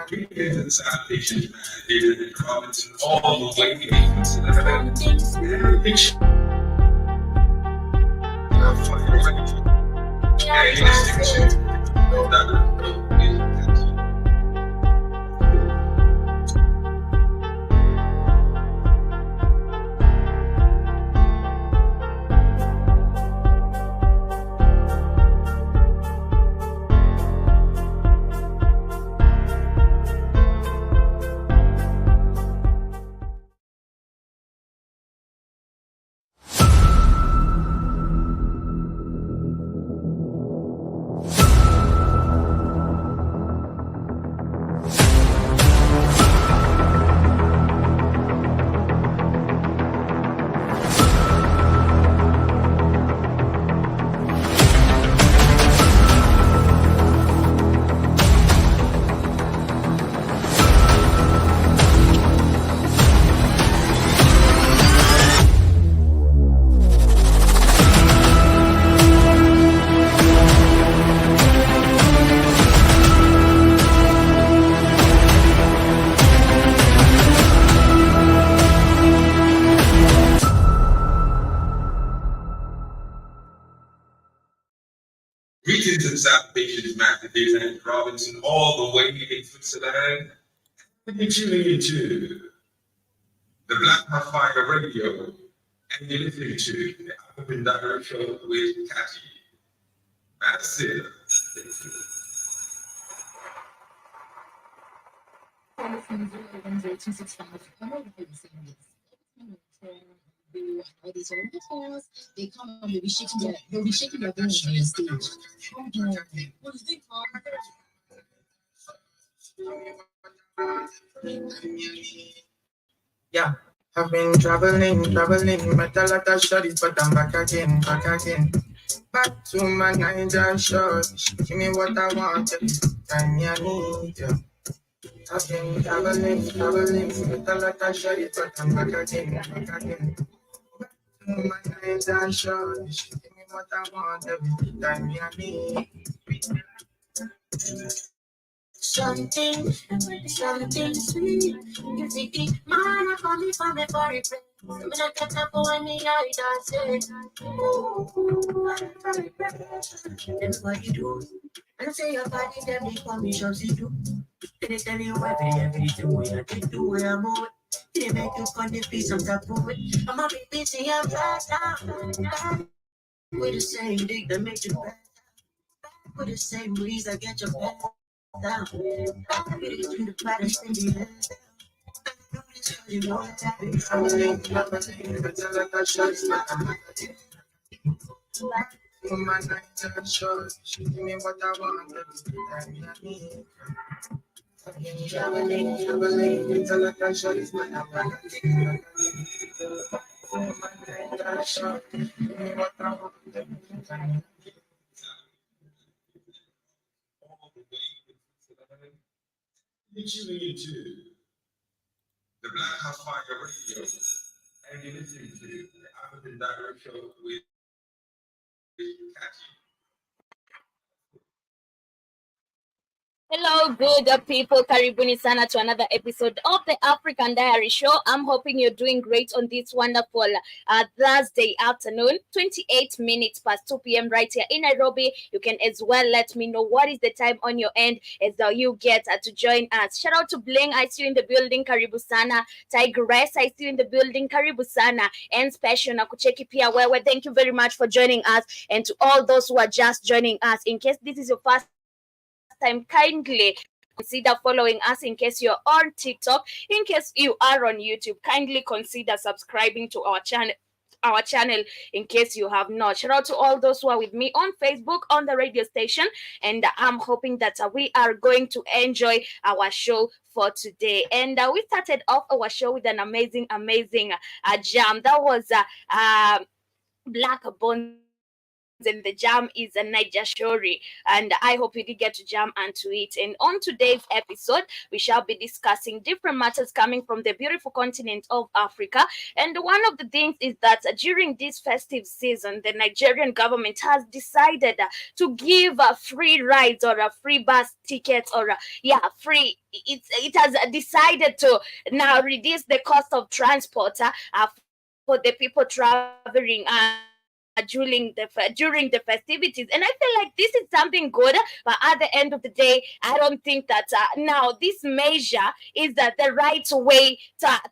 Greetings, salutations, David and Robinson, all the way to Greetings and salutations, Master David and Robinson, all the way in Switzerland. And you're tuning into the Black Fire Radio, and you're listening to the African Direct Show with Kaji. That's it. They come and they'll be shaking their bones on the stage. Yeah, I've been traveling, met a lot of shorties, but I'm back again. Back to my Nigerian shorts. Give me what I want, every time I need you. I've been traveling, met a lot of shorties, but I'm back again. To my Nigerian shorts. Give me what I want, every time I need. Something sweet. You see the man I call me for me for it. I'm gonna catch up when me I dance. That's what you do. And say your body, them they call me Chelsea too. They tell you everything what you can do when I'm on. They make you on the piece of that poet. I'm a big busy and fast down. With the same dick that makes you bad. With the same breeze that get your back down. With it to the baddest thing you have. You know that I'm like a shot, for my night and short, she give me what I want every time I need. I've been traveling, it's like a shot, it's not a for my night and short, give me what I want every time I need. You're tuning into the Black Fire Radio, and you're listening to the African Direct Show with Kaji. Hello, good people. Karibuni sana to another episode of the African Diary Show. I'm hoping you're doing great on this wonderful Thursday afternoon, 28 minutes past 2 p.m. right here in Nairobi. You can as well let me know what is the time on your end as you get to join us. Shout out to Bling, I see you in the building, Karibu sana. Tigress, I see you in the building, Karibu sana. And Special Nakucheki Pia Wewe, thank you very much for joining us. And to all those who are just joining us, in case this is your first time, kindly consider following us. In case you're on TikTok, in case you are on YouTube, kindly consider subscribing to our channel in case you have not. Shout out to all those who are with me on Facebook, on the radio station, and I'm hoping that we are going to enjoy our show for today. And we started off our show with an amazing jam. That was Black Bones and the jam is a Niger Shori. And I hope you did get to jam onto it. And on today's episode, we shall be discussing different matters coming from the beautiful continent of Africa. And one of the things is that during this festive season, the Nigerian government has decided to give free rides or free bus tickets or free. It has decided to now reduce the cost of transport for the people traveling during the festivities. And I feel like this is something good, but at the end of the day, I don't think that now this measure is the right way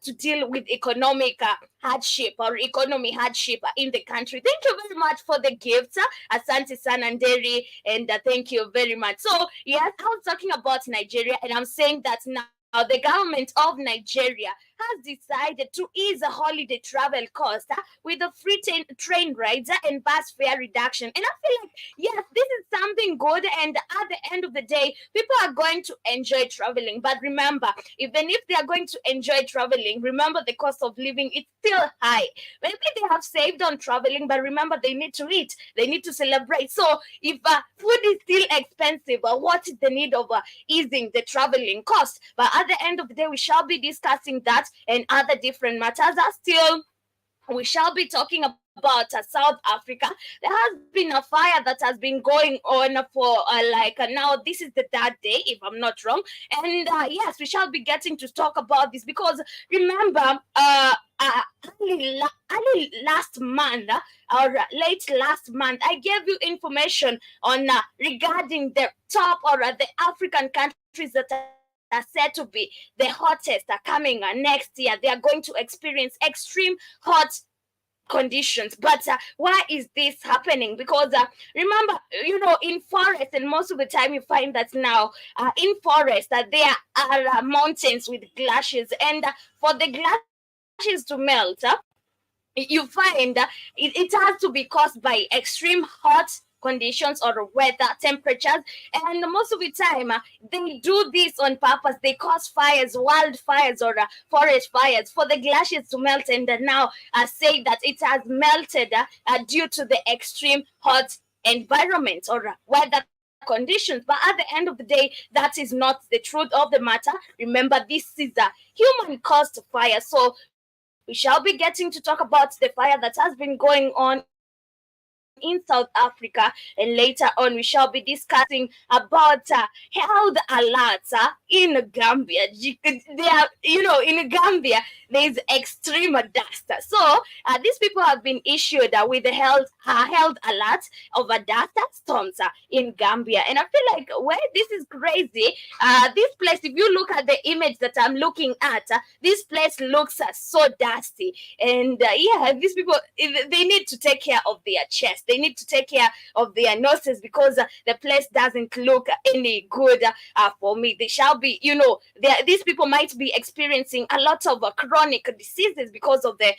to deal with economic hardship or economy hardship in the country. Thank you very much for the gifts, Asante Sananderi, and thank you very much. So yes, I was talking about Nigeria, and I'm saying that now the government of Nigeria has decided to ease the holiday travel cost with the free train rides and bus fare reduction. And I feel like, yes, this is something good. And at the end of the day, people are going to enjoy traveling. But remember, even if they are going to enjoy traveling, remember the cost of living is still high. Maybe they have saved on traveling, but remember they need to eat, they need to celebrate. So if food is still expensive, what is the need of easing the traveling cost? But at the end of the day, we shall be discussing that and other different matters. Still, we shall be talking about South Africa. There has been a fire that has been going on for now. This is the third day, if I'm not wrong. And yes, we shall be getting to talk about this because remember, early last month or late last month, I gave you information on regarding the top or the African countries that are said to be the hottest are coming next year. They are going to experience extreme hot conditions. But why is this happening? Because remember, in forest, and most of the time you find that now in forest that there are mountains with glaciers, and for the glaciers to melt, you find it has to be caused by extreme hot conditions or weather temperatures, and most of the time they do this on purpose. They cause fires, wildfires or forest fires for the glaciers to melt, and now say that it has melted due to the extreme hot environment or weather conditions. But at the end of the day, that is not the truth of the matter. Remember, this is a human caused fire. So we shall be getting to talk about the fire that has been going on in South Africa, and later on we shall be discussing about health alerts in Gambia. They are, in Gambia there is extreme dust. So these people have been issued with the health alert of dust storms in Gambia, and I feel like, well, this is crazy. This place, if you look at the image that I'm looking at, this place looks so dusty, and these people, they need to take care of their chest. They need to take care of their noses because the place doesn't look any good for me. They shall be, these people might be experiencing a lot of chronic diseases because of the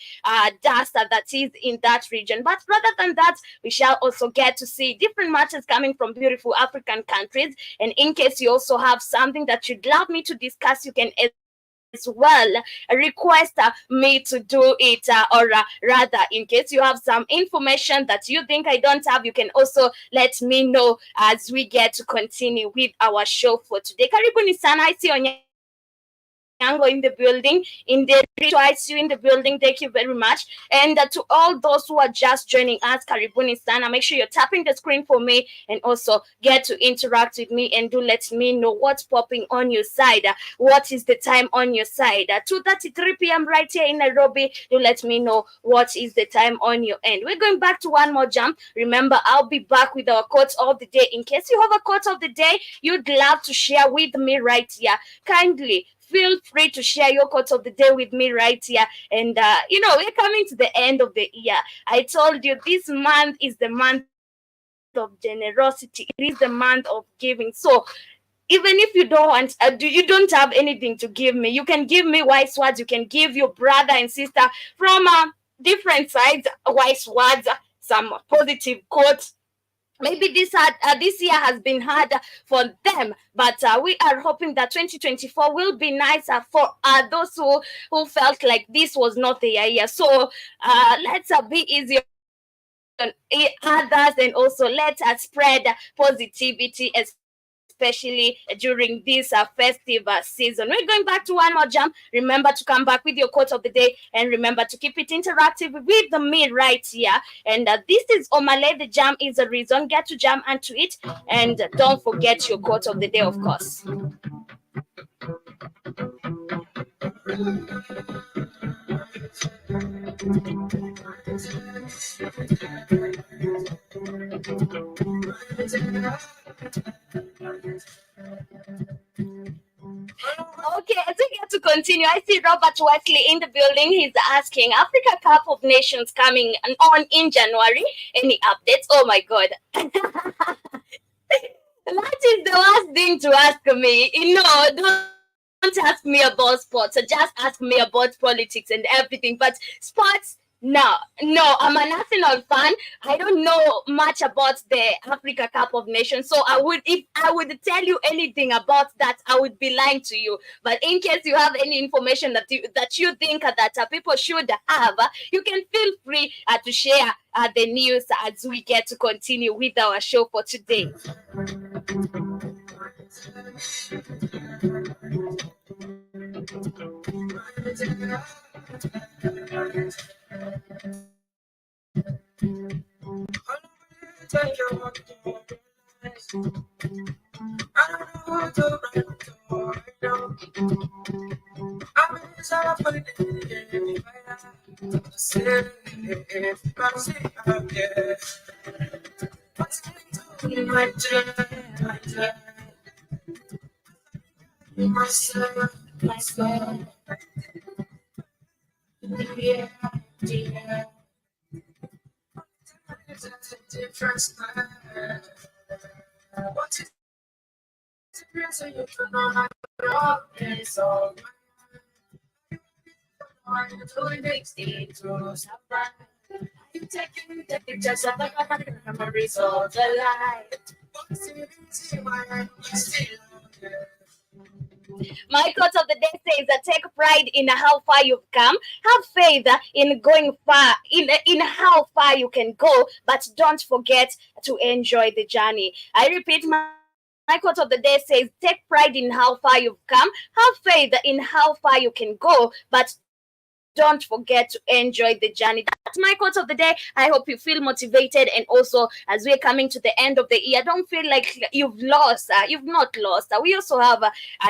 dust that is in that region. But rather than that, we shall also get to see different matters coming from beautiful African countries. And in case you also have something that you'd love me to discuss, you can as well request me to do it, or rather, in case you have some information that you think I don't have, you can also let me know as we get to continue with our show for today. Karibuni sana. I see Onyango in the building, in the twice you in the building. Thank you very much. And to all those who are just joining us, Karibuni sana. Make sure you're tapping the screen for me and also get to interact with me, and do let me know what's popping on your side. What is the time on your side? 2:33 p.m. right here in Nairobi. Do let me know what is the time on your end. We're going back to one more jump. Remember, I'll be back with our quote of the day. In case you have a quote of the day you'd love to share with me right here, kindly feel free to share your quote of the day with me right here. And we're coming to the end of the year. I told you this month is the month of generosity. It is the month of giving. So even if you don't want, you don't have anything to give me, you can give me wise words. You can give your brother and sister from different sides wise words, some positive quotes. Maybe this year has been hard for them, but we are hoping that 2024 will be nicer for those who felt like this was not their year. So let's be easy others, and also let us spread positivity, especially during this festive season. We're going back to one more jam. Remember to come back with your quote of the day, and remember to keep it interactive with me right here. And this is Omale. The jam is a reason. Get to jam onto it, and don't forget your quote of the day, of course. Okay, as we get to continue, I see Robert Wesley in the building. He's asking, Africa Cup of Nations coming on in January. Any updates? Oh my God. That is the worst thing to ask me. Don't ask me about sports. Just ask me about politics and everything. But sports, no, I'm an Arsenal fan. I don't know much about the Africa Cup of Nations. So if I would tell you anything about that, I would be lying to you. But in case you have any information that you think that people should have, you can feel free to share the news as we get to continue with our show for today. My quote of the day says that take pride in how far you've come. Have faith in going far, in how far you can go, but don't forget to enjoy the journey. I repeat, my quote of the day says, take pride in how far you've come. Have faith in how far you can go, but don't forget to enjoy the journey. That's my quote of the day. I hope you feel motivated, and also as we're coming to the end of the year, don't feel like you've lost. You've not lost. We also have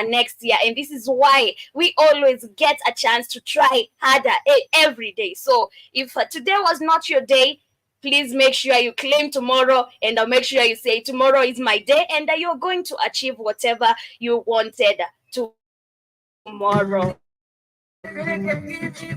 next year, and this is why we always get a chance to try harder every day. So if today was not your day, please make sure you claim tomorrow, and make sure you say tomorrow is my day, and you're going to achieve whatever you wanted tomorrow. Tuning into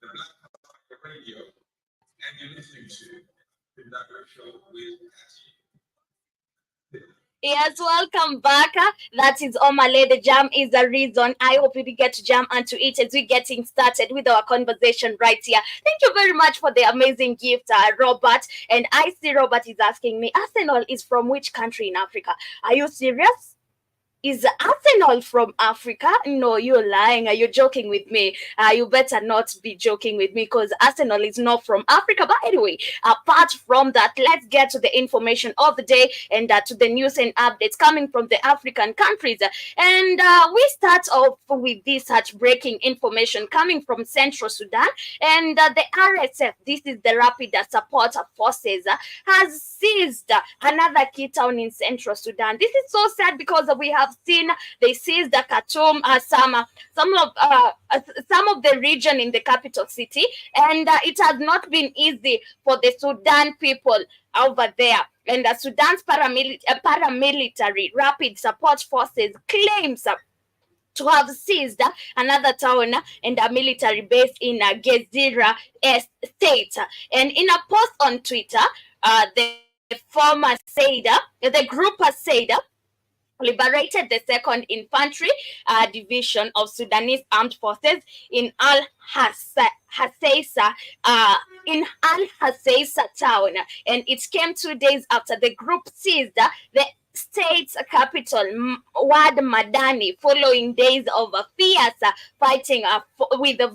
the Black Fire Radio, and you're listening to the Nigerian show with Patty. Yes, welcome back. That is Omale. The jam is a reason. I hope we get to jam onto it as we're getting started with our conversation right here. Thank you very much for the amazing gift, Robert. And I see Robert is asking me, Arsenal is from which country in Africa? Are you serious? Is Arsenal from Africa? No, you're lying. You're joking with me. You better not be joking with me, because Arsenal is not from Africa. But anyway, apart from that, let's get to the information of the day, and to the news and updates coming from the African countries. And we start off with this breaking information coming from Central Sudan. And the RSF, this is the Rapid Support Forces, has seized another key town in Central Sudan. This is so sad, because we have seen they seized the Khartoum, some of the region in the capital city, and it has not been easy for the Sudan people over there. And Sudan's paramilitary rapid support forces claims to have seized another town and a military base in Gezira state. And in a post on Twitter, the group has said liberated the 2nd Infantry Division of Sudanese Armed Forces in Hasseisa town, and it came 2 days after the group seized the state's capital, Wad Madani, following days of fierce fighting with the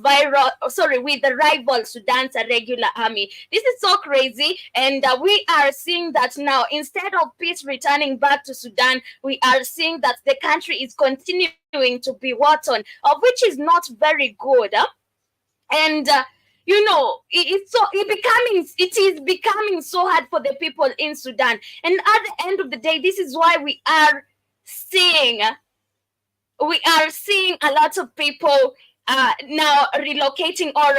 rival Sudan's regular army. This is so crazy, and we are seeing that now, instead of peace returning back to Sudan, we are seeing that the country is continuing to be war torn, of which is not very good. And it is becoming so hard for the people in Sudan. And at the end of the day, this is why we are seeing a lot of people now relocating or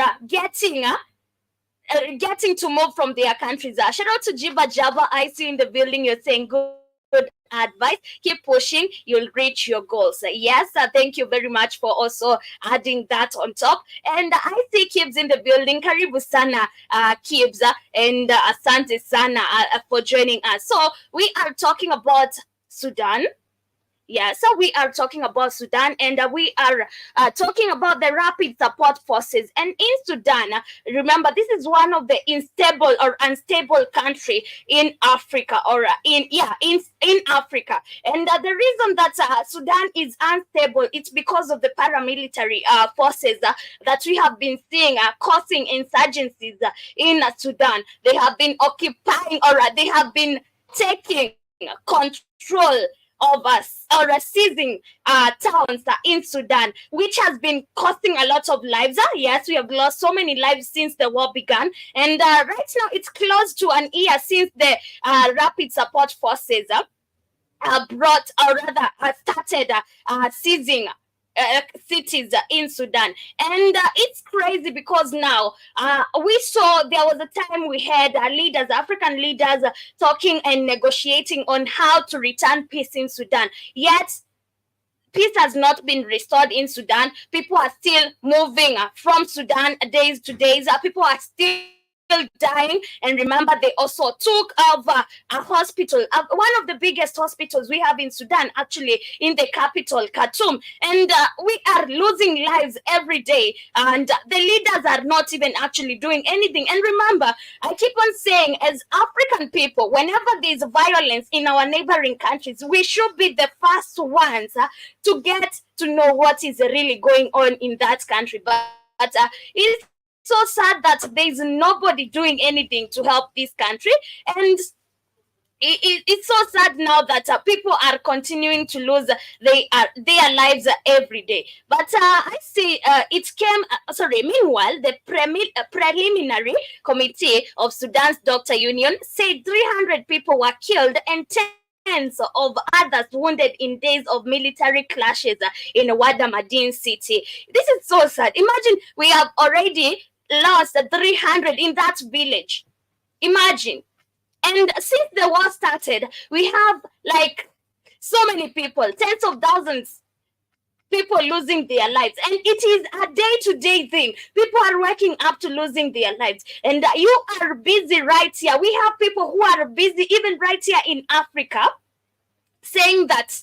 getting to move from their countries. Shout out to Jiba Java. I see you in the building. You're saying good advice. Keep pushing, you'll reach your goals. Yes, thank you very much for also adding that on top. And I see Kibs in the building. Karibu sana, Kibs, and asante sana for joining us. So we are talking about Sudan. Yeah, so we are talking about Sudan, and we are talking about the rapid support forces. And in Sudan, remember, this is one of the unstable country in Africa, or in Africa. And the reason that Sudan is unstable, it's because of the paramilitary forces that we have been seeing causing insurgencies in Sudan. They have been occupying, or they have been taking control of us, or seizing towns in Sudan, which has been costing a lot of lives. Yes, we have lost so many lives since the war began, and right now it's close to an year since the rapid support forces started seizing cities in Sudan. And it's crazy because now we saw there was a time we had African leaders talking and negotiating on how to return peace in Sudan. Yet peace has not been restored in Sudan. People are still moving from Sudan days to days. People are still dying. And remember, they also took over a hospital, one of the biggest hospitals we have in Sudan, actually in the capital, Khartoum. And we are losing lives every day, and the leaders are not even actually doing anything. And remember, I keep on saying, as African people, whenever there's violence in our neighboring countries, we should be the first ones to get to know what is really going on in that country. But it's so sad that there's nobody doing anything to help this country, and it's so sad now that people are continuing to lose their lives every day. But I see it came. Meanwhile, the preliminary committee of Sudan's doctor union said 300 people were killed and tens of others wounded in days of military clashes in Wada Madin city. This is so sad. Imagine we have already lost 300 in that village. Imagine. And since the war started, we have like so many people, tens of thousands people losing their lives. And it is a day-to-day thing. People are waking up to losing their lives. And you are busy right here. We have people who are busy even right here in Africa saying that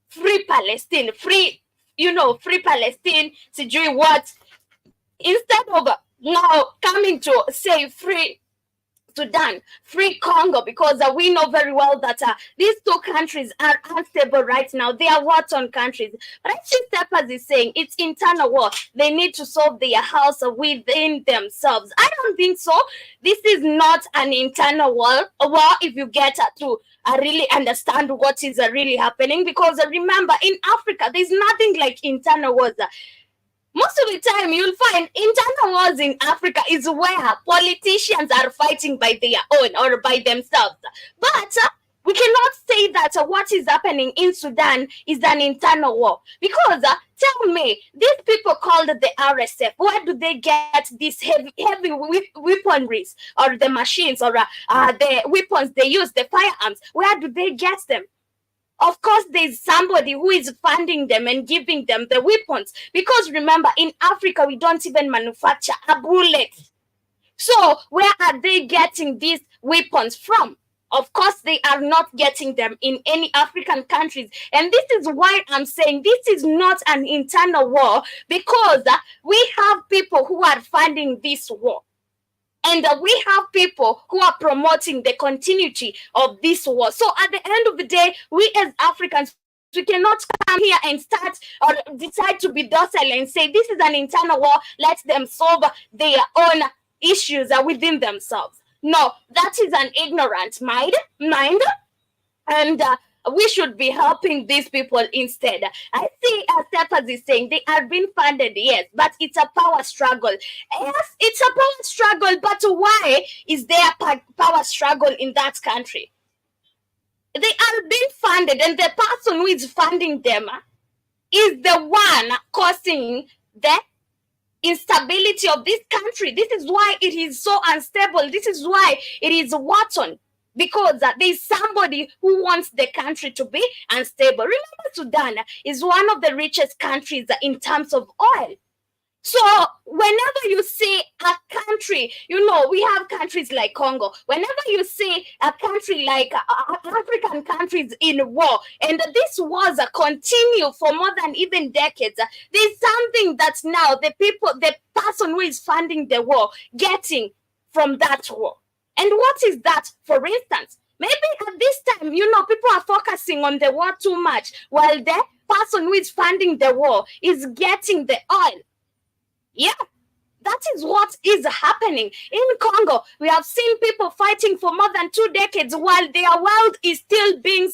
free Palestine, free Palestine, sijui what, instead of now coming to say free Sudan, free Congo, because we know very well that these two countries are unstable right now. They are war-torn countries. But I think Steppers is saying it's internal war. They need to solve their house within themselves. I don't think so. This is not an internal war if you get to really understand what is really happening. Because remember, in Africa, there's nothing like internal wars. Most of the time, you'll find internal wars in Africa is where politicians are fighting by their own or by themselves. But We cannot say that what is happening in Sudan is an internal war, because tell me, these people called the RSF, where do they get these heavy weaponries, or the machines, or the weapons they use, the firearms? Where do they get them? Of course, there's somebody who is funding them and giving them the weapons. Because remember, in Africa, we don't even manufacture a bullet. So where are they getting these weapons from? Of course, they are not getting them in any African countries. And this is why I'm saying this is not an internal war, because we have people who are funding this war. And we have people who are promoting the continuity of this war. So at the end of the day, we as Africans, we cannot come here and start or decide to be docile and say this is an internal war, let them solve their own issues within themselves. No, that is an ignorant mind, and we should be helping these people instead. I see Stephens is saying they are being funded, yes, but it's a power struggle. Yes, it's a power struggle, but why is there a power struggle in that country? They are being funded, and the person who is funding them is the one causing the instability of this country. This is why it is so unstable. This is why it is Watson, because there's somebody who wants the country to be unstable. Remember, Sudan is one of the richest countries in terms of oil. So whenever you see a country, we have countries like Congo. Whenever you see a country like African countries in war, and this wars continue for more than even decades, there's something that now the person who is funding the war getting from that war. And what is that? For instance, maybe at this time, people are focusing on the war too much, while the person who is funding the war is getting the oil. Yeah, that is what is happening. In Congo, we have seen people fighting for more than 2 decades while their wealth is still being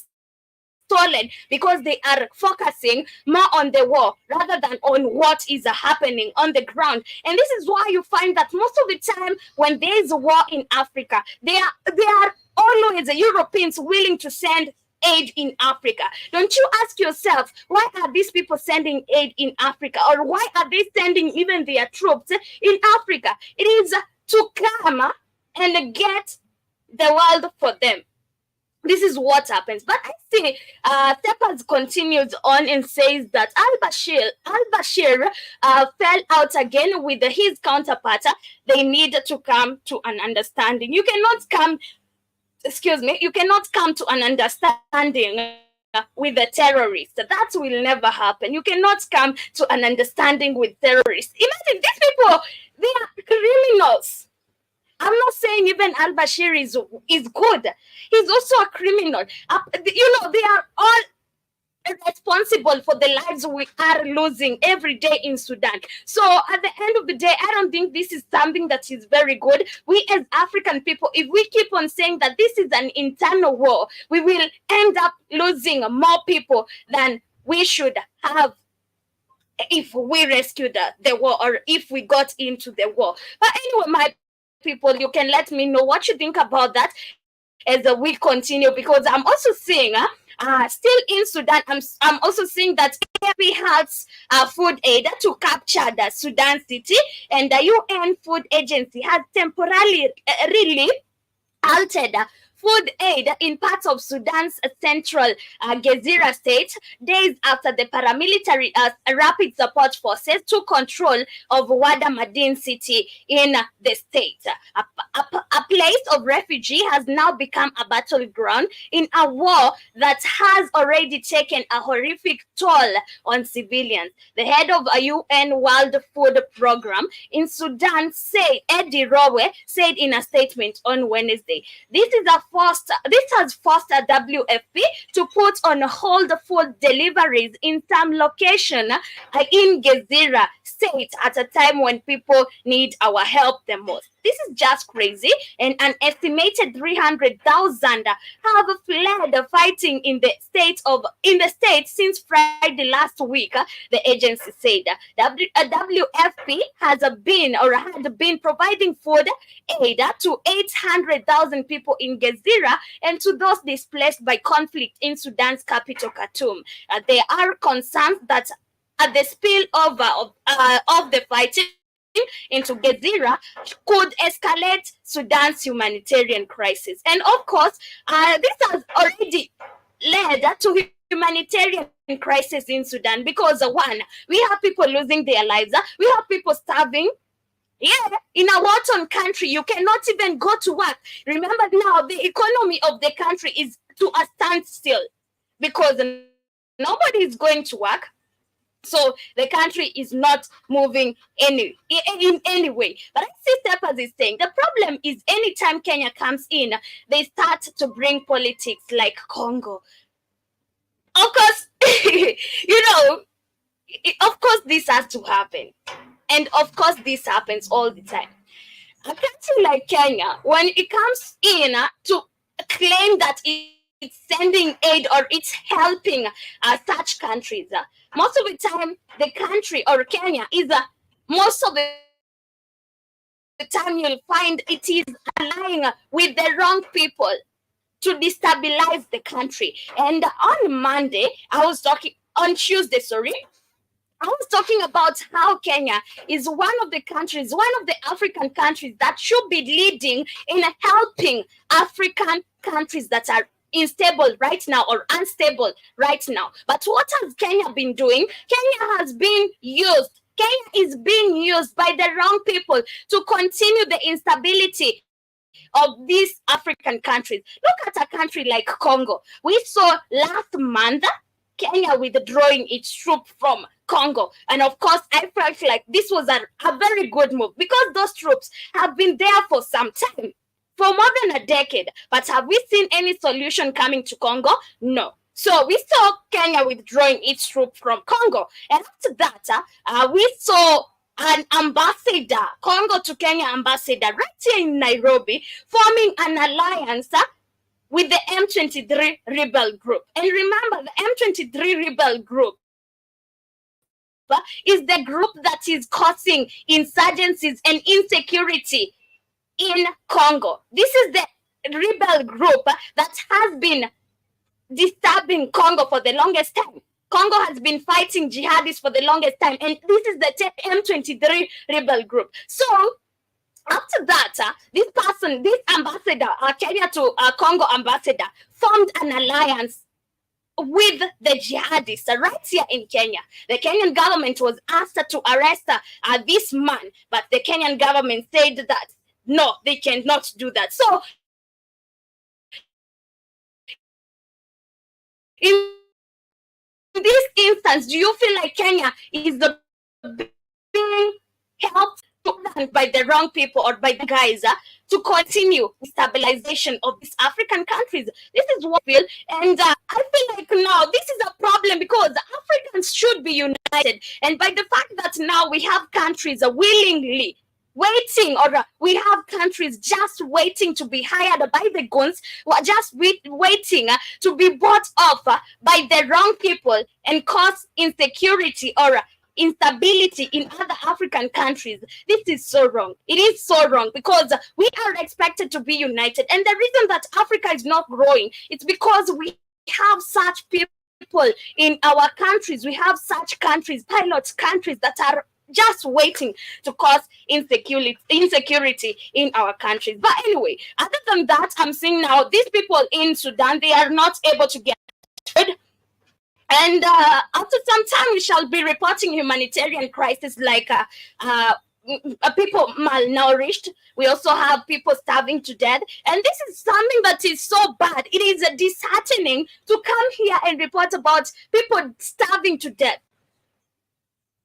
stolen, because they are focusing more on the war rather than on what is happening on the ground. And this is why you find that most of the time when there is a war in Africa, there are always the Europeans willing to send aid in Africa. Don't you ask yourself, why are these people sending aid in Africa? Or why are they sending even their troops in Africa? It is to come and get the world for them. This is what happens. But I see Stephens continues on and says that al-Bashir fell out again with his counterpart. They need to come to an understanding. You cannot come to an understanding with a terrorist. That will never happen. You cannot come to an understanding with terrorists. Imagine these people, they are criminals. I'm not saying even al-Bashir is good. He's also a criminal. They are all responsible for the lives we are losing every day in Sudan. So at the end of the day, I don't think this is something that is very good. We as African people, if we keep on saying that this is an internal war, we will end up losing more people than we should have if we rescued the war, or if we got into the war. But anyway, my people, you can let me know what you think about that as we continue, because I'm also seeing still in Sudan, I'm also seeing that every has food aid to capture the Sudan city, and the UN Food Agency has temporarily really halted food aid in parts of Sudan's central Gezira state, days after the paramilitary rapid support forces took control of Wada Madin city in the state. A place of refugee has now become a battleground in a war that has already taken a horrific toll on civilians. The head of a UN World Food Program in Sudan, Eddie Rowe, said in a statement on Wednesday, this has forced a WFP to put on hold food deliveries in some location in Gezira state at a time when people need our help the most. This is just crazy. And an estimated 300,000 have fled fighting in the state since Friday last week. The agency said WFP had been providing food aid to 800,000 people in Gezira and to those displaced by conflict in Sudan's capital, Khartoum. There are concerns that the spillover of the fighting into Gezira could escalate Sudan's humanitarian crisis. And of course, this has already led to humanitarian crisis in Sudan because one, we have people losing their lives, we have people starving. Yeah, in a war-torn country, you cannot even go to work. Remember now, the economy of the country is to a standstill because nobody is going to work. So the country is not moving in any way. But I see Steppers is saying the problem is anytime Kenya comes in, they start to bring politics like Congo. Of course, of course this has to happen. And of course this happens all the time. A country like Kenya, when it comes in to claim that it's sending aid or it's helping such countries, most of the time the country or Kenya is most of the time you'll find it is aligning with the wrong people to destabilize the country. And on Tuesday, I was talking about how Kenya is one of the African countries that should be leading in helping African countries that are unstable right now or unstable right now. But what has Kenya been doing? Kenya is being used by the wrong people to continue the instability of these African countries. Look at a country like Congo. We saw last month Kenya withdrawing its troops from Congo. And of course, I felt like this was a very good move because those troops have been there for some time, for more than a decade. But have we seen any solution coming to Congo? No. So we saw Kenya withdrawing its troops from Congo. And after that, we saw an ambassador, Congo to Kenya ambassador, right here in Nairobi, forming an alliance with the M23 rebel group. And remember, the M23 rebel group is the group that is causing insurgencies and insecurity in Congo. This is the rebel group that has been disturbing Congo for the longest time. Congo has been fighting jihadists for the longest time, and this is the M23 rebel group. So after that, this ambassador, Kenya to Congo ambassador, formed an alliance with the jihadists right here in Kenya. The Kenyan government was asked to arrest this man, but the Kenyan government said that no, they cannot do that. So in this instance, do you feel like Kenya is being helped by the wrong people or by the guys to continue the stabilization of these African countries? This is what I feel. And I feel like now this is a problem because Africans should be united. And by the fact that now we have countries willingly waiting, or we have countries just waiting to be hired by the guns, just waiting to be bought off by the wrong people and cause insecurity or instability in other African countries. This is so wrong. It is so wrong because we are expected to be united. And the reason that Africa is not growing, it's because we have such people in our countries. We have such countries, pilot countries that are just waiting to cause insecurity in our countries. But anyway, other than that, I'm seeing now these people in Sudan, they are not able to get food. And after some time, we shall be reporting humanitarian crisis like people malnourished. We also have people starving to death. And this is something that is so bad. It is disheartening to come here and report about people starving to death.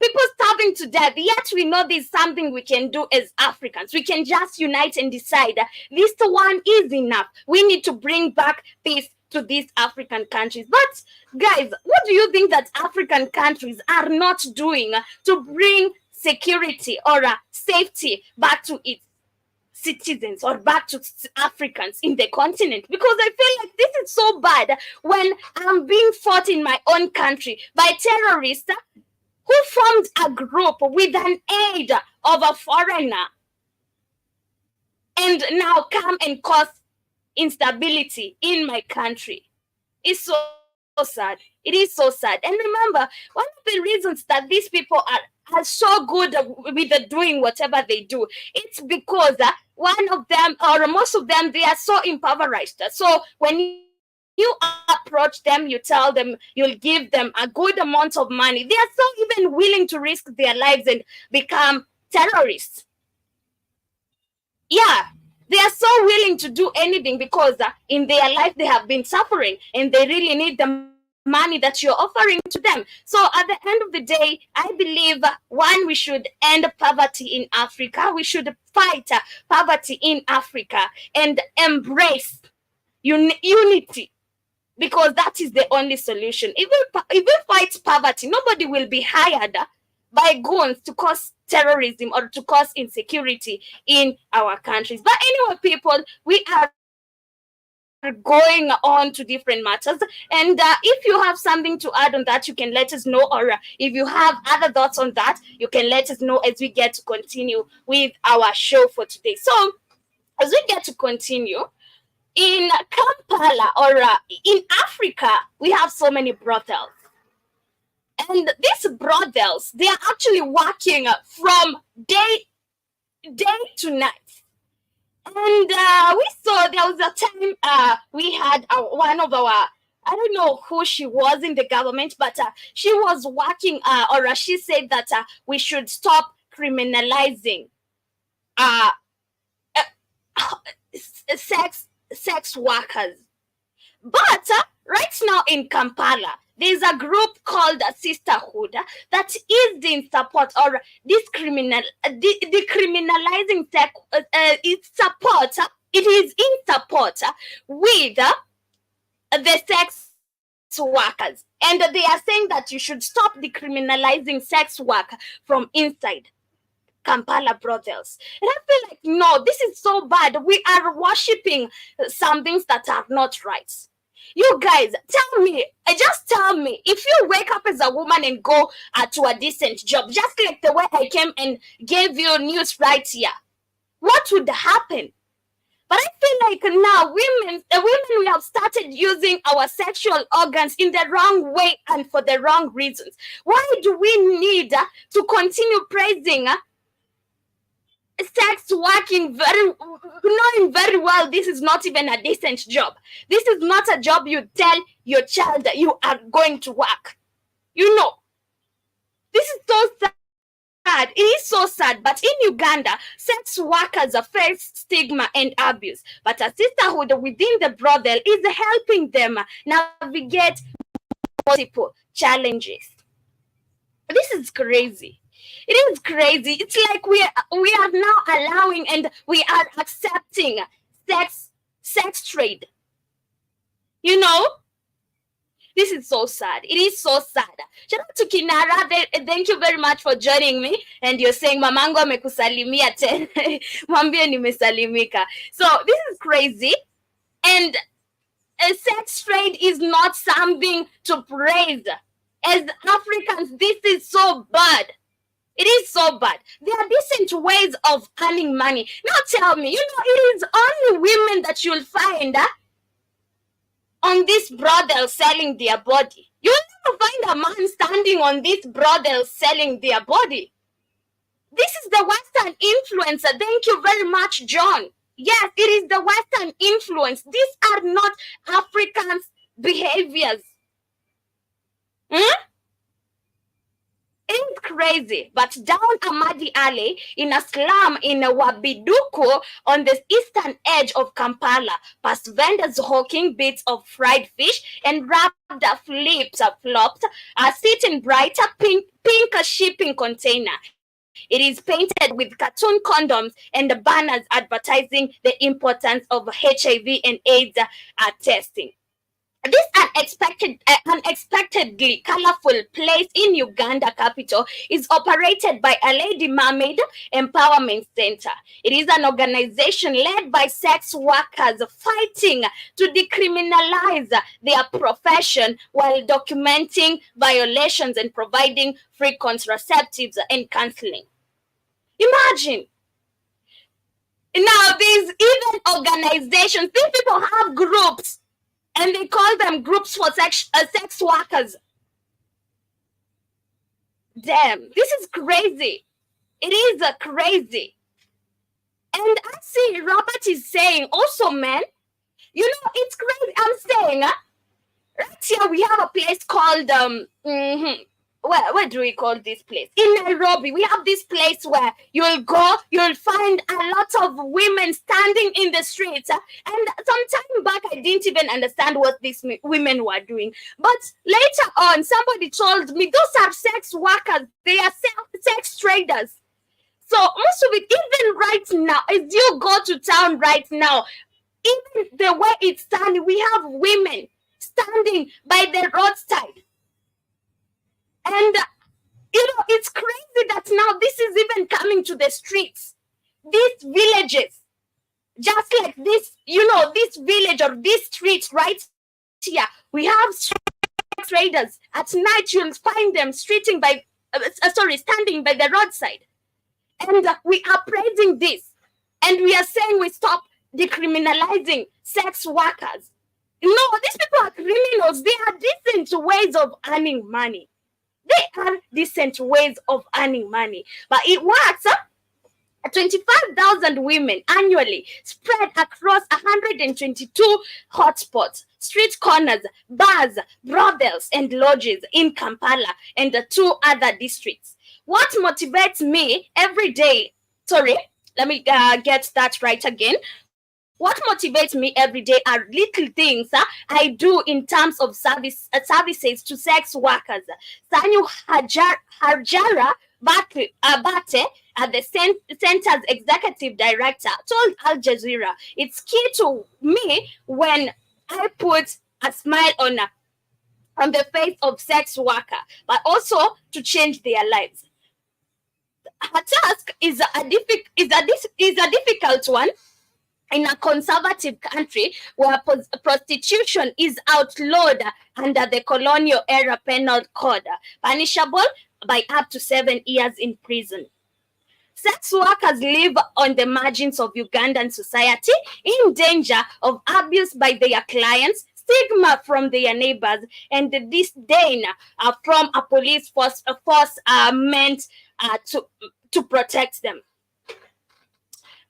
People starving to death, yet we know there's something we can do as Africans. We can just unite and decide that this one is enough. We need to bring back peace to these African countries. But guys, what do you think that African countries are not doing to bring security or safety back to its citizens or back to Africans in the continent, because I feel like this is so bad when I'm being fought in my own country by terrorists who formed a group with an aid of a foreigner and now come and cause instability in my country. It's so sad. It is so sad. And remember, one of the reasons that these people are so good with doing whatever they do, it's because one of them or most of them, they are so impoverished. So when you approach them, you tell them you'll give them a good amount of money, they are so even willing to risk their lives and become terrorists. Yeah, they are so willing to do anything because in their life they have been suffering and they really need the money that you're offering to them. So at the end of the day, I believe one, we should end poverty in Africa. We should fight poverty in Africa and embrace unity, because that is the only solution. If we fight poverty, nobody will be hired by goons to cause terrorism or to cause insecurity in our countries. But anyway, people, we are going on to different matters, and if you have something to add on that, you can let us know, or if you have other thoughts on that, you can let us know as we get to continue with our show for today. So as we get to continue, in Kampala or in Africa, we have so many brothels. And these brothels, they are actually working from day to night. And we saw there was a time we had one of our, I don't know who she was in the government, but she was working, or she said that we should stop criminalizing sex workers. But right now in Kampala, there's a group called Sisterhood that is in support or decriminalizing sex. It is in support with the sex workers, and they are saying that you should stop decriminalizing sex work from inside Kampala brothels. And I feel like, no, this is so bad. We are worshipping some things that are not right. You guys, just tell me, if you wake up as a woman and go to a decent job, just like the way I came and gave you news right here, what would happen? But I feel like now women, we have started using our sexual organs in the wrong way and for the wrong reasons. Why do we need to continue praising sex working, knowing very well this is not even a decent job? This is not a job you tell your child that you are going to work. You know, this is so sad. It is so sad. But in Uganda, sex workers face stigma and abuse. But a sisterhood within the brothel is helping them navigate multiple challenges. This is crazy. It is crazy. It's like we are now allowing and we are accepting sex trade. You know, this is so sad. It is so sad. Shout out to Kinara. Thank you very much for joining me. And you're saying mamangu amekusalimia tena. Mwambie nimesalimika. So this is crazy. And a sex trade is not something to praise. As Africans, this is so bad. It is so bad. There are decent ways of earning money. Now tell me, it is only women that you'll find on this brothel selling their body. You'll never find a man standing on this brothel selling their body. This is the Western influence. Thank you very much, John. Yes, it is the Western influence. These are not Africans' behaviors. It's crazy. But down Amadi Alley, in a slum in Wabiduko, on the eastern edge of Kampala, past vendors hawking bits of fried fish and wrapped flopped, are sitting brighter pink shipping container. It is painted with cartoon condoms and banners advertising the importance of HIV and AIDS testing. This unexpectedly colorful place in Uganda capital is operated by a Lady Mermaid Empowerment Center. It is an organization led by sex workers fighting to decriminalize their profession while documenting violations and providing free contraceptives and counseling. Imagine. Now, these even organizations, these people have groups and they call them groups for sex workers. Damn, this is crazy. It is crazy. And I see Robert is saying also, man, you know, it's crazy. I'm saying, right here we have a place called, where do we call this place? In Nairobi, we have this place where you'll go, you'll find a lot of women standing in the streets. And some time back, I didn't even understand what these women were doing. But later on, somebody told me those are sex workers. They are sex traders. So most of it, even right now, as you go to town right now, even the way it's standing, we have women standing by the roadside. And, you know, it's crazy that now this is even coming to the streets. These villages, just like this, you know, this village or this street right here, we have traders. At night, you'll find them standing by the roadside. And we are praising this. And we are saying we stop decriminalizing sex workers. No, these people are criminals. They are decent ways of earning money. They are decent ways of earning money. But it works. 25,000 women annually spread across 122 hotspots, street corners, bars, brothels, and lodges in Kampala and the 2 other districts. What motivates me every day, let me get that right again. What motivates me every day are little things I do in terms of services to sex workers. Sanyu Harjara Bate, the center's executive director, told Al Jazeera, "It's key to me when I put a smile on the face of sex worker, but also to change their lives." Her task is a difficult one in a conservative country where prostitution is outlawed under the colonial era penal code, punishable by up to 7 years in prison. Sex workers live on the margins of Ugandan society, in danger of abuse by their clients, stigma from their neighbors, and the disdain from a police force meant to protect them.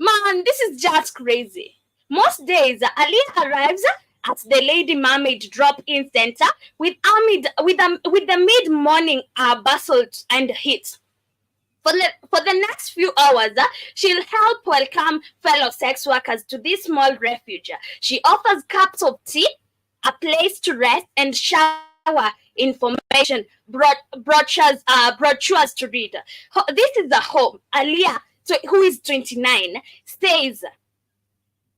Man, this is just crazy. Most days, Aliyah arrives at the Lady Mermaid drop-in center with the mid-morning bustle and heat. For the next few hours, she'll help welcome fellow sex workers to this small refuge. She offers cups of tea, a place to rest and shower, information, brochures to read. This is the home Aliyah, who is 29, stays.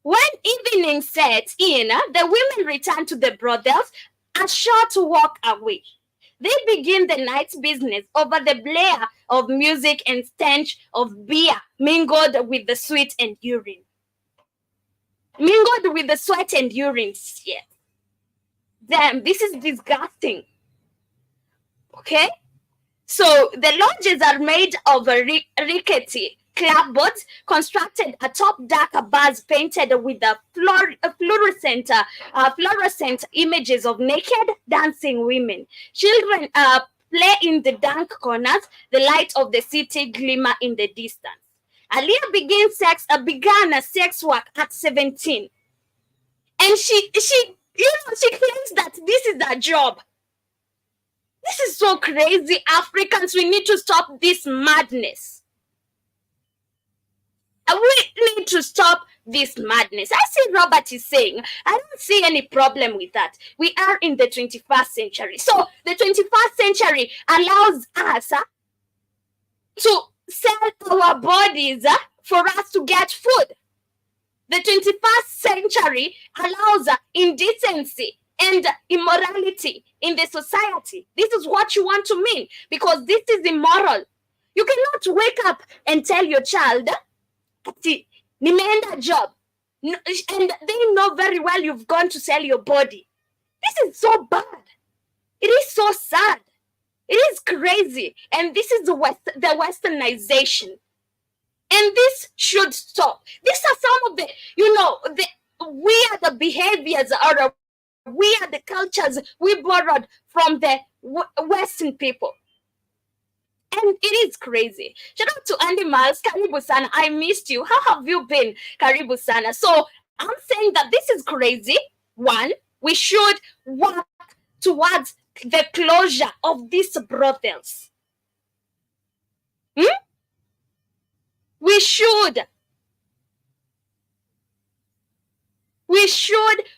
When evening sets in, the women return to the brothels, a short walk away. They begin the night's business over the blare of music and stench of beer mingled with the sweat and urine. Yes. Damn, this is disgusting. Okay? So the lodges are made of rickety clapboards constructed atop darker bars painted with the fluorescent images of naked dancing women. Children play in the dank corners, the light of the city glimmer in the distance. Aliyah began sex work at 17. And she claims that this is her job. This is so crazy. Africans, we need to stop this madness. We need to stop this madness. I see Robert is saying, I don't see any problem with that. We are in the 21st century. So the 21st century allows us to sell our bodies for us to get food. The 21st century allows indecency and immorality in the society. This is what you want to mean, because this is immoral. You cannot wake up and tell your child, nimeenda job, and they know very well you've gone to sell your body. This is so bad. It is so sad. It is crazy. And this is the westernization. And this should stop. These are some of the, weird behaviors or weird cultures we borrowed from the Western people. And it is crazy. Shout out to Andy Miles. Karibu sana. I missed you. How have you been? Karibu sana. So I'm saying that this is crazy. One, we should work towards the closure of these brothels. We should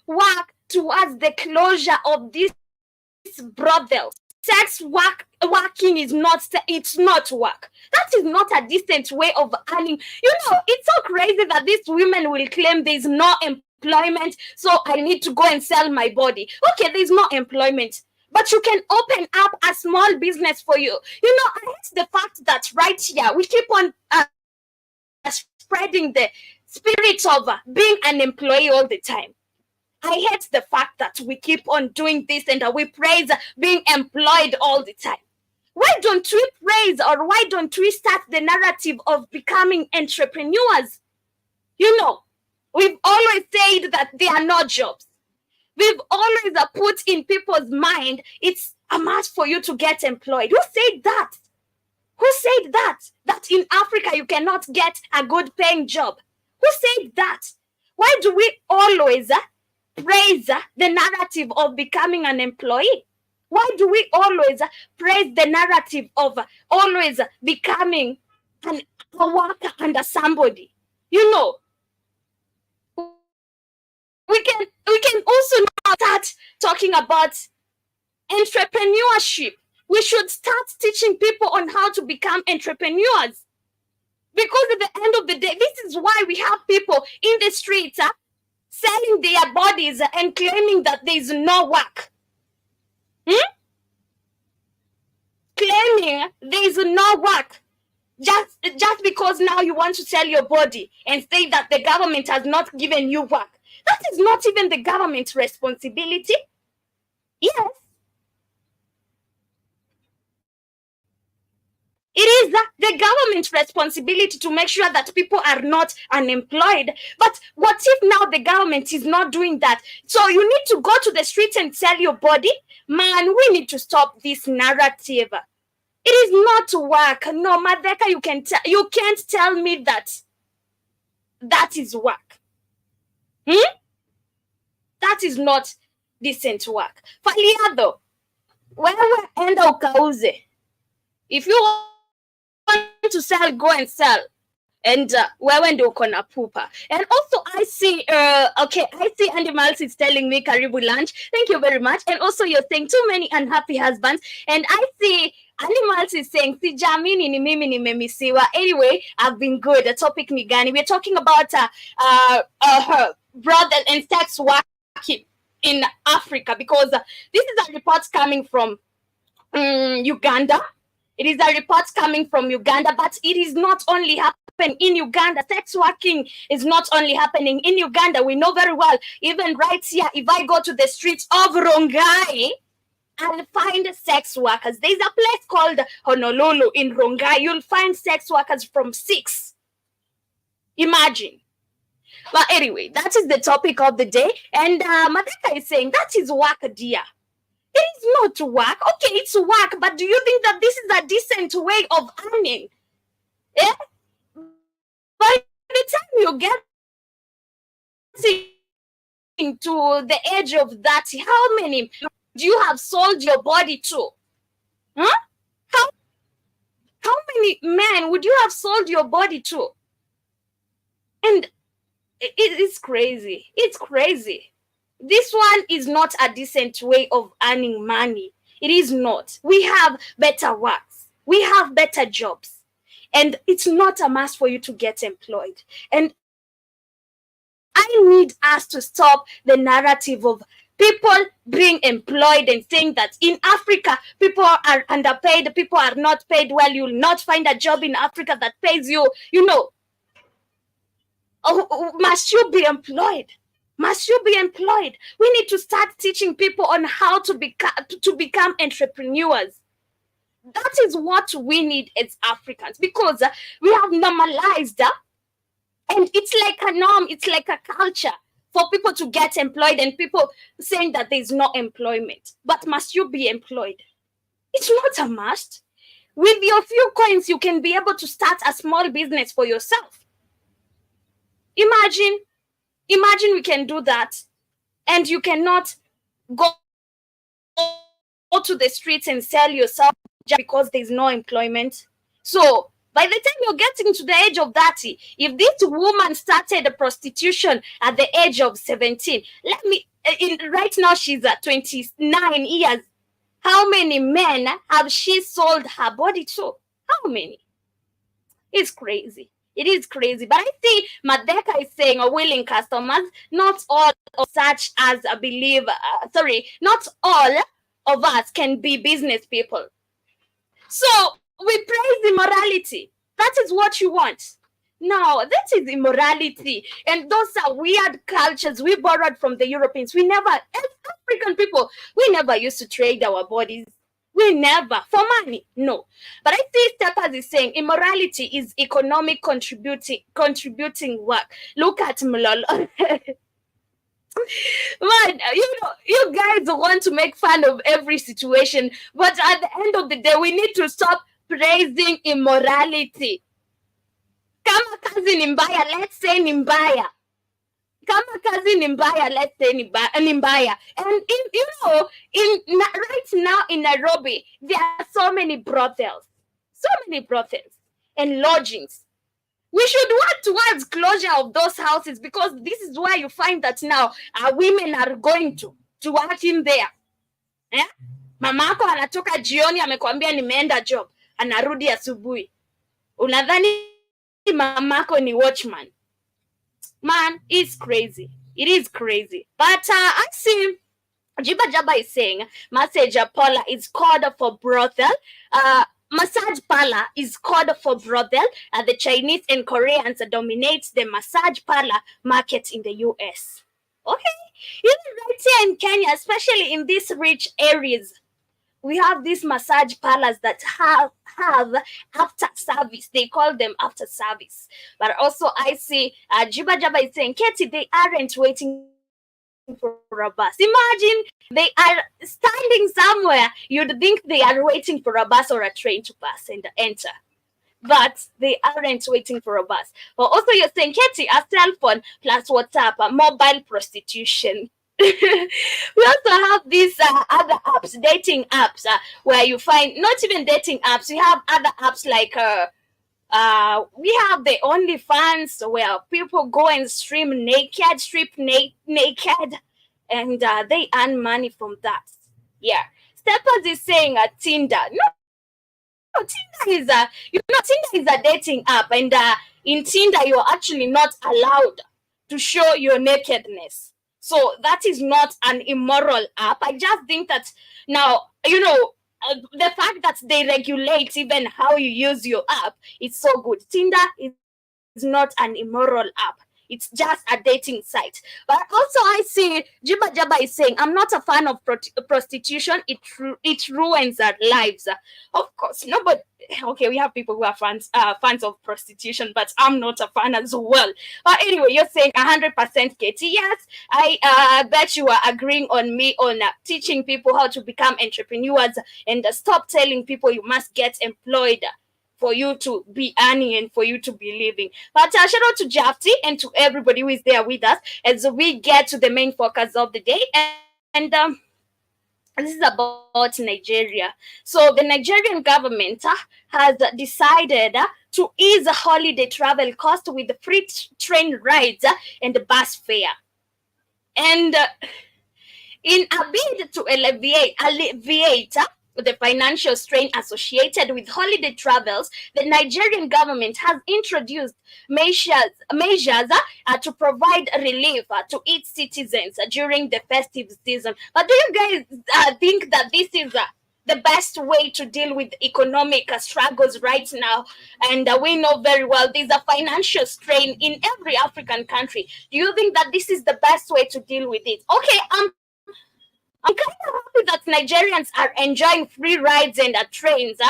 work towards the closure of these brothels. Sex working is not work. That is not a decent way of earning. It's so crazy that these women will claim there's no employment, so I need to go and sell my body. Okay, there's no employment, but you can open up a small business for you. I hate the fact that right here we keep on spreading the spirit of being an employee all the time. I hate the fact that we keep on doing this and we praise being employed all the time. Why don't we praise, or why don't we start the narrative of becoming entrepreneurs? We've always said that there are no jobs. We've always put in people's mind it's a must for you to get employed. Who said that? Who said that? That in Africa you cannot get a good paying job? Who said that? Why do we always praise the narrative of becoming an employee? Why do we always praise the narrative of always becoming a worker under somebody? We can also now start talking about entrepreneurship. We should start teaching people on how to become entrepreneurs. Because at the end of the day, this is why we have people in the streets selling their bodies and claiming that there is no work. Claiming there is no work. Just because now you want to sell your body and say that the government has not given you work. That is not even the government's responsibility. Yes. It is the government's responsibility to make sure that people are not unemployed. But what if now the government is not doing that? So you need to go to the streets and sell your body? Man, we need to stop this narrative. It is not work. No, Madeka, you can't tell me that is work. That is not decent work. Faliado, wewe enda ukauze. If you want to sell, go and sell. And wewe ndio uko na pupa. And also I see Andy Miles is telling me Karibu lunch. Thank you very much. And also you're saying too many unhappy husbands. And I see Andy Miles is saying si jamini ni mimi nimemisiwa. Anyway, I've been good. The topic ni gani? We're talking about her brother and sex working in Africa, because this is a report coming from Uganda. It is a report coming from Uganda, but it is not only happening in Uganda. Sex working is not only happening in Uganda. We know very well, even right here, if I go to the streets of Rongai, I'll find sex workers. There's a place called Honolulu in Rongai. You'll find sex workers from 6. Imagine. But anyway, that is the topic of the day. And Madeka is saying, that is work, dear. It is not work. Okay, it's work, but do you think that this is a decent way of earning? Yeah? By the time you get to the age of that, how many do you have sold your body to? Huh? How many men would you have sold your body to? And it is crazy. It's crazy. This one is not a decent way of earning money. It is not. We have better works. We have better jobs. And it's not a must for you to get employed. And I need us to stop the narrative of people being employed and saying that in Africa, people are underpaid, people are not paid well, you'll not find a job in Africa that pays you, must you be employed? Must you be employed? We need to start teaching people on how to become entrepreneurs. That is what we need as Africans, because we have normalized, and it's like a norm, it's like a culture for people to get employed, and people saying that there's no employment. But must you be employed? It's not a must. With your few coins, you can be able to start a small business for yourself. Imagine we can do that, and you cannot go to the streets and sell yourself just because there's no employment. So by the time you're getting to the age of 30, if this woman started prostitution at the age of 17, right now she's at 29 years. How many men have she sold her body to? How many? It's crazy. It is crazy. But I see Madeka is saying willing customers, not all of such as I believe, not all of us can be business people. So we praise immorality. That is what you want. No, that is immorality. And those are weird cultures we borrowed from the Europeans. As African people, we never used to trade our bodies. We never, for money, no. But I see Steppers is saying immorality is economic contributing work. Look at Mlolo. Man, you guys want to make fun of every situation, but at the end of the day, we need to stop praising immorality. Kama kazi ni mbaya, let's say ni mbaya. Kama kazi ni mbaya, let's say ni mbaya. And right now in Nairobi, there are so many brothels and lodgings. We should work towards closure of those houses, because this is why you find that now women are going to work in there. Mamako anatoka jioni amekwambia nimeenda job, anarudi asubuhi. Unadhani mamako ni watchman? Man, it's crazy. It is crazy. But I see Jiba Jaba is saying massage parlor is called for brothel. Massage parlor is called for brothel. The Chinese and Koreans dominate the massage parlor market in the US. Okay, even right here in Kenya, especially in these rich areas, we have these massage parlors that have after service. They call them after service. But also I see Jiba Jaba is saying, Katie, they aren't waiting for a bus. Imagine they are standing somewhere. You'd think they are waiting for a bus or a train to pass and enter. But they aren't waiting for a bus. But also you're saying, Katie, a cell phone plus WhatsApp, mobile prostitution. We also have these other apps, dating apps, where you find not even dating apps. We have other apps like we have the OnlyFans, where people go and strip naked, and they earn money from that. Yeah, Steppers is saying Tinder. No, Tinder is Tinder is a dating app, and in Tinder you're actually not allowed to show your nakedness. So that is not an immoral app. I just think that now, the fact that they regulate even how you use your app, it's so good. Tinder is not an immoral app. It's just a dating site. But also I see Jiba Jaba is saying, I'm not a fan of prostitution. It ruins our lives. Of course, nobody. Okay, we have people who are fans of prostitution, but I'm not a fan as well. But anyway, you're saying 100% Katie. Yes, I bet you are agreeing on me on teaching people how to become entrepreneurs and stop telling people you must get employed for you to be earning and for you to be living. But shout out to Jafti and to everybody who is there with us as we get to the main focus of the day. And this is about Nigeria. So the Nigerian government has decided to ease holiday travel cost with free train rides and bus fare. And in a bid to alleviate the financial strain associated with holiday travels, the Nigerian government has introduced measures to provide relief to its citizens during the festive season. But do you guys think that this is the best way to deal with economic struggles right now? And we know very well there's a financial strain in every African country. Do you think that this is the best way to deal with it? Okay, I'm kind of happy that Nigerians are enjoying free rides and trains,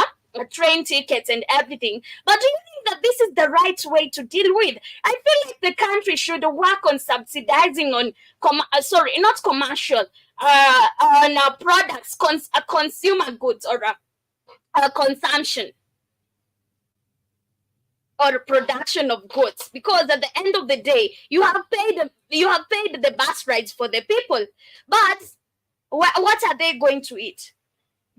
train tickets and everything. But do you think that this is the right way to deal with? I feel like the country should work on subsidizing on, not commercial, on products, consumer goods or consumption or production of goods, because at the end of the day you have paid the bus rides for the people, but what are they going to eat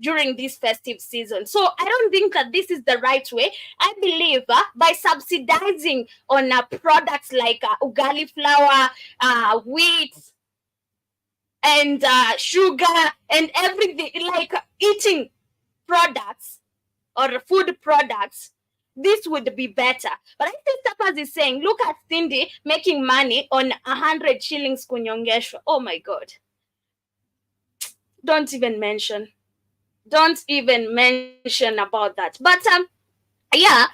during this festive season? So I don't think that this is the right way. I believe by subsidizing on products like ugali flour, wheat, and sugar, and everything, like eating products or food products, this would be better. But I think Tapas is saying, look at Cindy making money on 100 shillings kunyongesho. Oh my God. Don't even mention about that. But yeah,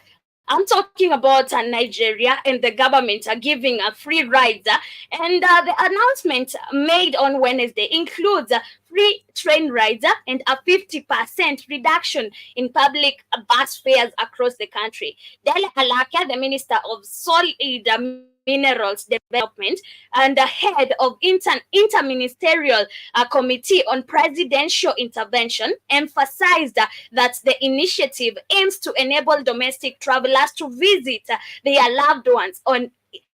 I'm talking about Nigeria and the government are giving a free rides, and the announcement made on Wednesday includes free train rides and a 50% reduction in public bus fares across the country. Dele Alaka, the Minister of Solid Minerals Development and the head of interministerial committee on presidential intervention, emphasized that the initiative aims to enable domestic travelers to visit their loved ones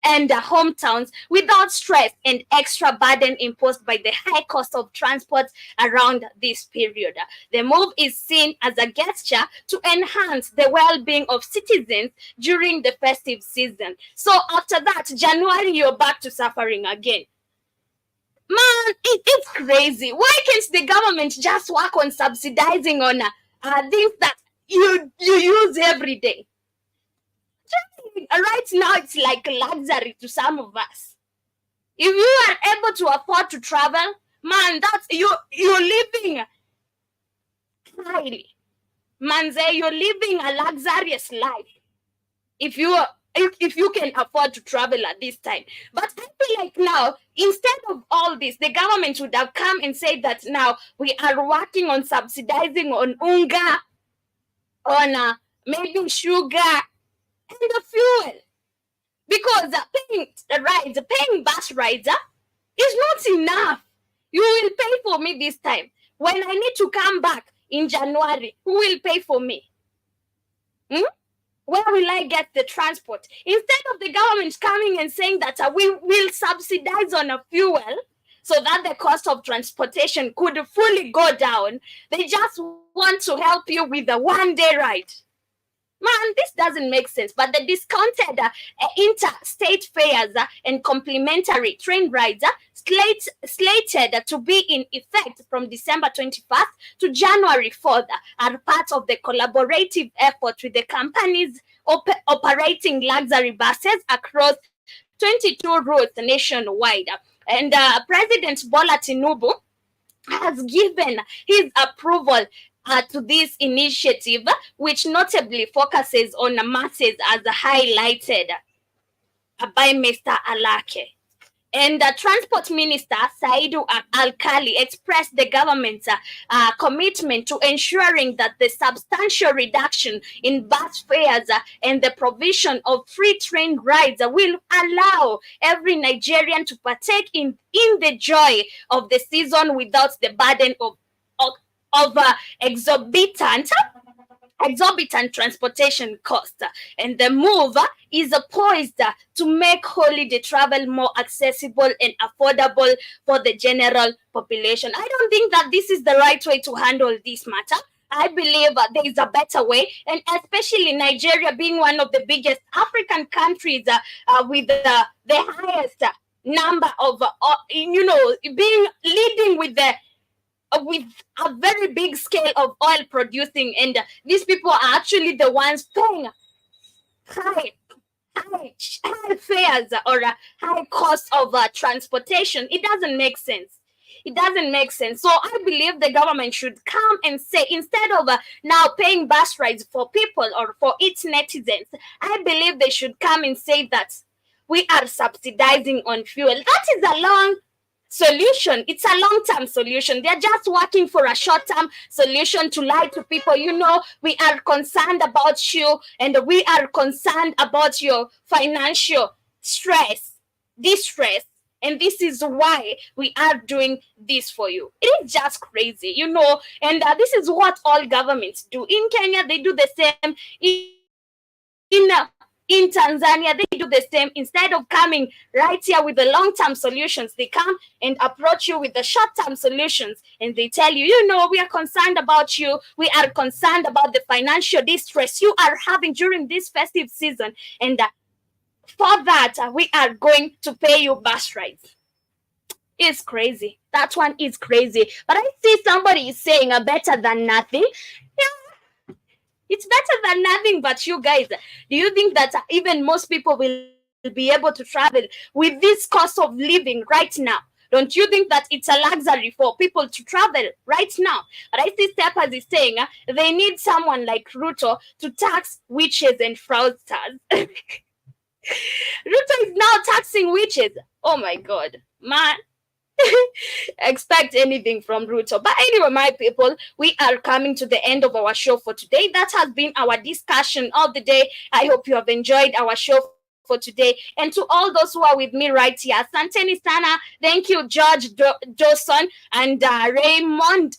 and hometowns without stress and extra burden imposed by the high cost of transport around this period. The move is seen as a gesture to enhance the well-being of citizens during the festive season. So after that, January, you're back to suffering again. Man, it's crazy. Why can't the government just work on subsidizing on things that you use every day? Right now, it's like luxury to some of us. If you are able to afford to travel, man, that's you're living highly. Manze, you're living a luxurious life. If you can afford to travel at this time. But I feel like now, instead of all this, the government would have come and said that now we are working on subsidizing on unga, on maybe sugar, and the fuel. Because paying bus rides is not enough. You will pay for me this time. When I need to come back in January, who will pay for me? Where will I get the transport? Instead of the government coming and saying that we will subsidize on a fuel so that the cost of transportation could fully go down, they just want to help you with a one-day ride. Man, this doesn't make sense. But the discounted interstate fares and complimentary train rides slated to be in effect from December 21st to January 4th are part of the collaborative effort with the companies operating luxury buses across 22 routes nationwide. And President Bola Tinubu has given his approval to this initiative, which notably focuses on the masses as highlighted by Mr. Alake. And the Transport Minister, Saidu Alkali, expressed the government's commitment to ensuring that the substantial reduction in bus fares and the provision of free train rides will allow every Nigerian to partake in the joy of the season without the burden of exorbitant transportation costs. And the move is poised to make holiday travel more accessible and affordable for the general population. I don't think that this is the right way to handle this matter. I believe there is a better way, and especially Nigeria being one of the biggest African countries with the highest number of, being leading with the with a very big scale of oil producing, and these people are actually the ones paying high high fares or a high cost of transportation. It doesn't make sense. It doesn't make sense. So I believe the government should come and say, instead of now paying bus rides for people or for its netizens, I believe they should come and say that we are subsidizing on fuel. That is a long solution. It's a long-term solution. They're just working for a short-term solution to lie to people. We are concerned about you, and we are concerned about your financial distress, and this is why we are doing this for you. It is just crazy, and this is what all governments do. In Kenya, they do the same. In Tanzania, they do the same. Instead of coming right here with the long-term solutions, they come and approach you with the short-term solutions, and they tell you, we are concerned about you. We are concerned about the financial distress you are having during this festive season, and for that, we are going to pay you bus rides. It's crazy. That one is crazy. But I see somebody is saying better than nothing. Yeah, it's better than nothing. But you guys, do you think that even most people will be able to travel with this cost of living right now? Don't you think that it's a luxury for people to travel right now? But I see Steppers is saying they need someone like Ruto to tax witches and fraudsters. Ruto is now taxing witches. Oh my God, man. Expect anything from Ruto. But anyway, my people, we are coming to the end of our show for today. That has been our discussion of the day. I hope you have enjoyed our show for today. And to all those who are with me right here, Asanteni sana. Thank you, George Dawson and Raymond.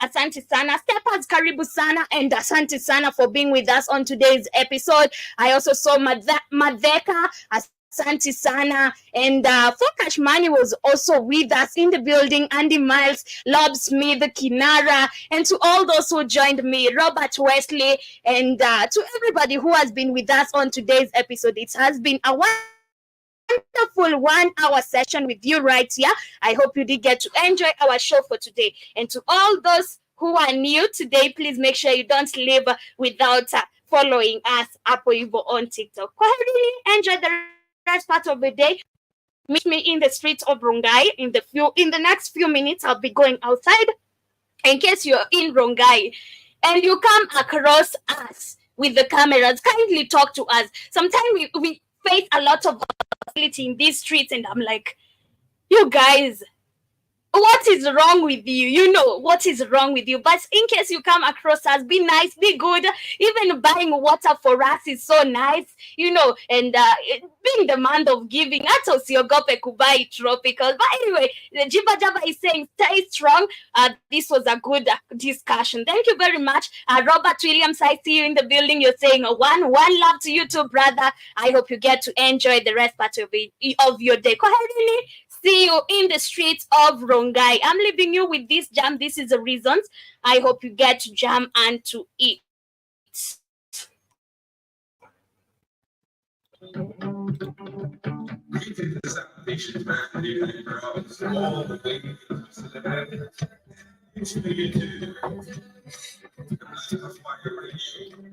Asante sana. Steppers Karibu sana and Asante sana for being with us on today's episode. I also saw Madheka. Asante sana. And Fokash Mani was also with us in the building. Andy Miles, Lob Smith, Kinara, and to all those who joined me, Robert Wesley, and to everybody who has been with us on today's episode. It has been a wonderful 1 hour session with you right here. I hope you did get to enjoy our show for today. And to all those who are new today, please make sure you don't leave without following us on TikTok. Really enjoy the rest part of the day. Meet me in the streets of Rongai. In the next few minutes, I'll be going outside. In case you're in Rongai and you come across us with the cameras, kindly talk to us. Sometimes we face a lot of volatility in these streets, and I'm like, you guys, what is wrong with you? What is wrong with you? But in case you come across us, be nice, be good. Even buying water for us is so nice, and being the month of giving, hata usiogope kubai tropical. But anyway, Jiba Jaba is saying stay strong. This was a good discussion. Thank you very much. Robert Williams, I see you in the building. You're saying one love to you too, brother. I hope you get to enjoy the rest part of your day. See you in the streets of Rongai. I'm leaving you with this jam. This is the reasons. I hope you get to jam and to eat. This application is all the way to the bed. It's really to the Black of Fire Radio.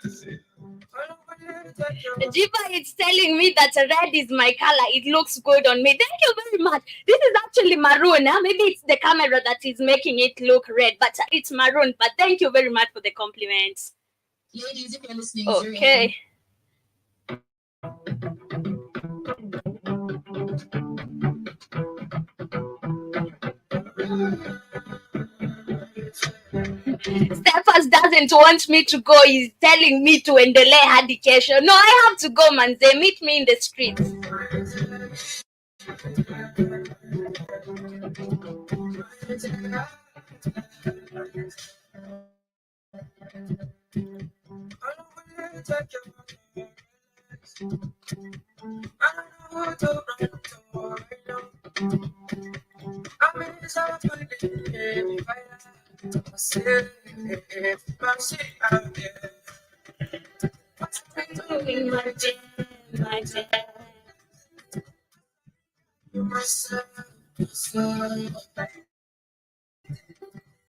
That's it. Jiba is telling me that red is my color. It looks good on me. Thank you very much. This is actually maroon. Maybe it's the camera that is making it look red, but it's maroon. But thank you very much for the compliments. Ladies, if you're listening, okay. Stephens doesn't want me to go. He's telling me to endele hadi kesho. No, I have to go, manze. Meet me in the streets.